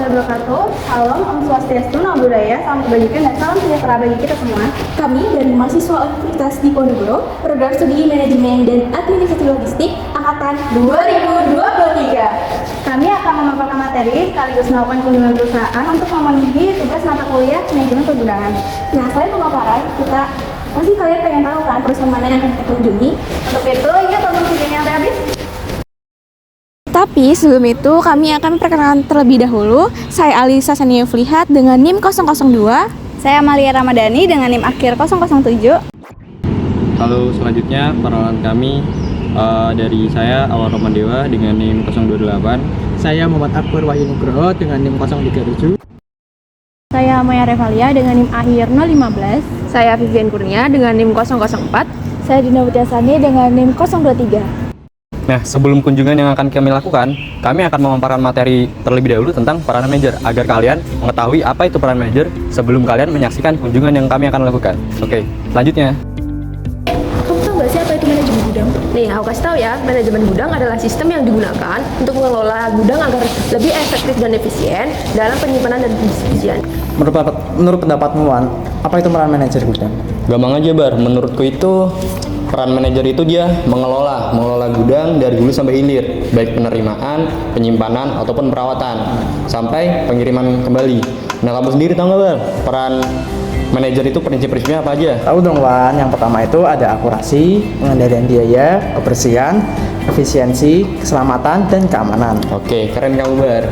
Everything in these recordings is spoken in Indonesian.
warahmatullahi wabarakatuh. Salam Om Swastiastu, Namo Buddhaya, salam kebajikan dan salam sejahtera bagi kita semua. Kami dari mahasiswa Universitas Diponegoro, program studi manajemen dan administrasi logistik angkatan 2023. Kami akan memaparkan materi sekaligus melakukan kunjungan perusahaan untuk memenuhi tugas mata kuliah manajemen pergudangan. Nah, selain pemaparan, pasti kalian pengen tahu kan perusahaan mana yang akan kita kunjungi? Untuk itu, yuk tonton videonya sampai habis. Tapi sebelum itu kami akan memperkenalkan terlebih dahulu. Saya Alisa Sania Flihat dengan NIM 002. Saya Amalia Ramadhani dengan NIM akhir 007. Halo, selanjutnya perkenalan kami dari saya Awal Romandewa dengan NIM 028. Saya Muhammad Akbar Wahyu Nugroho dengan NIM 037. Saya Maya Revalia dengan NIM akhir 015. Saya Vivian Kurnia dengan NIM 004. Saya Dina Wutiasani dengan NIM 023. Nah, sebelum kunjungan yang akan kami lakukan, kami akan memaparkan materi terlebih dahulu tentang peran manajer agar kalian mengetahui apa itu peran manajer sebelum kalian menyaksikan kunjungan yang kami akan lakukan. Oke, selanjutnya. Kamu tahu nggak sih apa itu manajemen gudang? Nih, aku kasih tahu ya, manajemen gudang adalah sistem yang digunakan untuk mengelola gudang agar lebih efektif dan efisien dalam penyimpanan dan pendistribusian. Menurut pendapatmu, Wan, apa itu peran manajer gudang? Gampang aja, Bar. Menurutku itu peran manajer itu dia mengelola gudang dari hulu sampai hilir, baik penerimaan, penyimpanan ataupun perawatan sampai pengiriman kembali. Nah, kamu sendiri tahu nggak, Bar? Peran manajer itu prinsip-prinsipnya apa aja? Tahu dong, Wan. Yang pertama itu ada akurasi, pengendalian biaya, kebersihan, efisiensi, keselamatan, dan keamanan. Oke, keren kamu, Bar.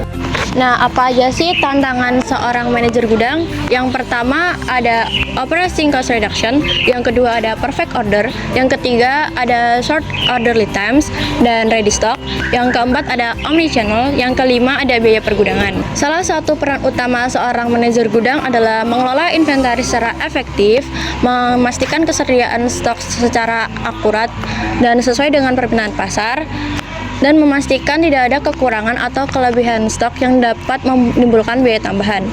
Nah, apa aja sih tantangan seorang manajer gudang? Yang pertama ada operating cost reduction, yang kedua ada perfect order, yang ketiga ada short order lead times dan ready stock, yang keempat ada omnichannel, yang kelima ada biaya pergudangan. Salah satu peran utama seorang manajer gudang adalah mengelola inventaris secara efektif, memastikan kesediaan stok secara akurat dan sesuai dengan permintaan pasar, dan memastikan tidak ada kekurangan atau kelebihan stok yang dapat menimbulkan biaya tambahan.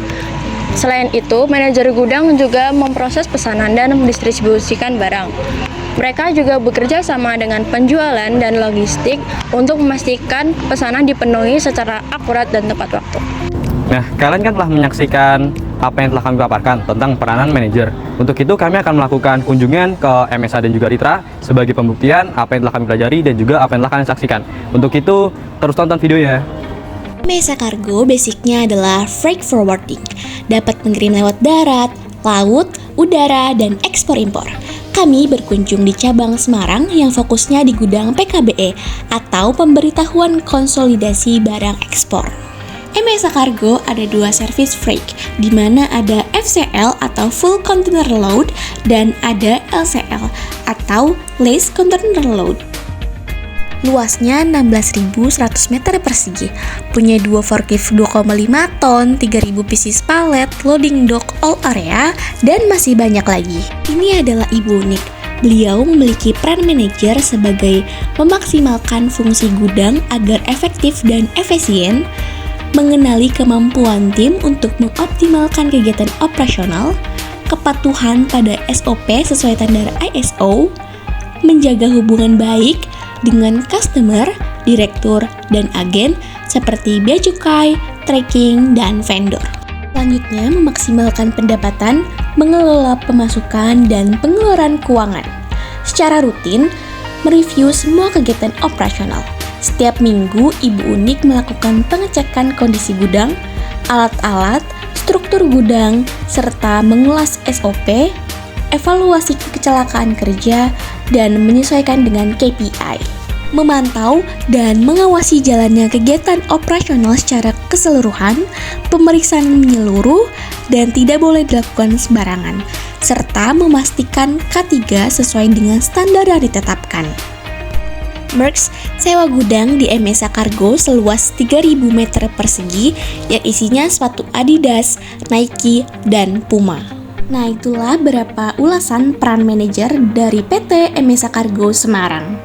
Selain itu, manajer gudang juga memproses pesanan dan mendistribusikan barang. Mereka juga bekerja sama dengan penjualan dan logistik untuk memastikan pesanan dipenuhi secara akurat dan tepat waktu. Nah, kalian kan telah menyaksikan apa yang telah kami paparkan tentang peranan manajer. Untuk itu, kami akan melakukan kunjungan ke MSA dan juga Ritra sebagai pembuktian apa yang telah kami pelajari dan juga apa yang telah kalian saksikan. Untuk itu, terus tonton videonya. MSA Kargo basicnya adalah freight forwarding, dapat mengirim lewat darat, laut, udara, dan ekspor-impor. Kami berkunjung di cabang Semarang yang fokusnya di gudang PKBE atau pemberitahuan konsolidasi barang ekspor. MSA Kargo ada dua service freight, di mana ada FCL atau Full Container Load dan ada LCL atau Less Container Load. Luasnya 16.100 meter persegi, punya dua forklift 2,5 ton, 3.000 pieces palet, loading dock all area, dan masih banyak lagi. Ini adalah Ibu Unik. Beliau memiliki peran manajer sebagai memaksimalkan fungsi gudang agar efektif dan efisien, mengenali kemampuan tim untuk mengoptimalkan kegiatan operasional, kepatuhan pada SOP sesuai standar ISO, menjaga hubungan baik dengan customer, direktur, dan agen seperti bea cukai, tracking, dan vendor. Selanjutnya, memaksimalkan pendapatan, mengelola pemasukan, dan pengeluaran keuangan. Secara rutin, mereview semua kegiatan operasional. Setiap minggu, Ibu Unik melakukan pengecekan kondisi gudang, alat-alat, struktur gudang, serta mengulas SOP, evaluasi kecelakaan kerja, dan menyesuaikan dengan KPI. Memantau dan mengawasi jalannya kegiatan operasional secara keseluruhan, pemeriksaan menyeluruh, dan tidak boleh dilakukan sembarangan, serta memastikan K3 sesuai dengan standar yang ditetapkan. Merx sewa gudang di MSA Kargo seluas 3.000 meter persegi yang isinya sepatu Adidas, Nike, dan Puma. Nah, itulah beberapa ulasan peran manajer dari PT MSA Kargo Semarang.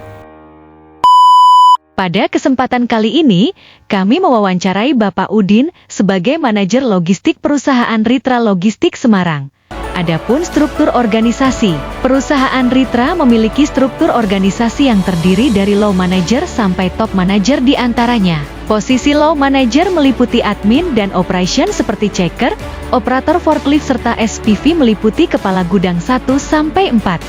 Pada kesempatan kali ini, kami mewawancarai Bapak Udin sebagai manajer logistik perusahaan Ritra Logistik Semarang. Adapun struktur organisasi, perusahaan Ritra memiliki struktur organisasi yang terdiri dari low manager sampai top manager di antaranya. Posisi low manager meliputi admin dan operation seperti checker, operator forklift serta SPV meliputi kepala gudang 1-4.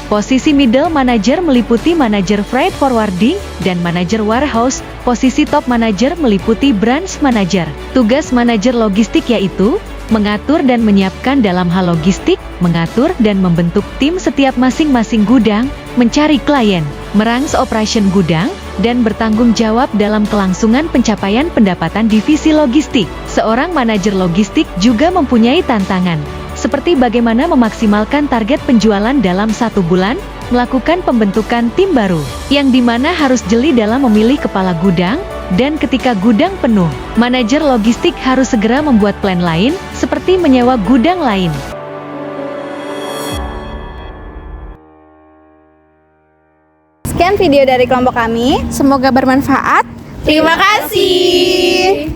Posisi middle manager meliputi manager freight forwarding dan manager warehouse. Posisi top manager meliputi branch manager. Tugas manajer logistik yaitu mengatur dan menyiapkan dalam hal logistik, mengatur dan membentuk tim setiap masing-masing gudang, mencari klien, merangkul operation gudang, dan bertanggung jawab dalam kelangsungan pencapaian pendapatan divisi logistik. Seorang manajer logistik juga mempunyai tantangan, seperti bagaimana memaksimalkan target penjualan dalam 1 bulan, melakukan pembentukan tim baru, yang dimana harus jeli dalam memilih kepala gudang, dan ketika gudang penuh, manajer logistik harus segera membuat plan lain, seperti menyewa gudang lain. Sekian video dari kelompok kami. Semoga bermanfaat. Terima kasih.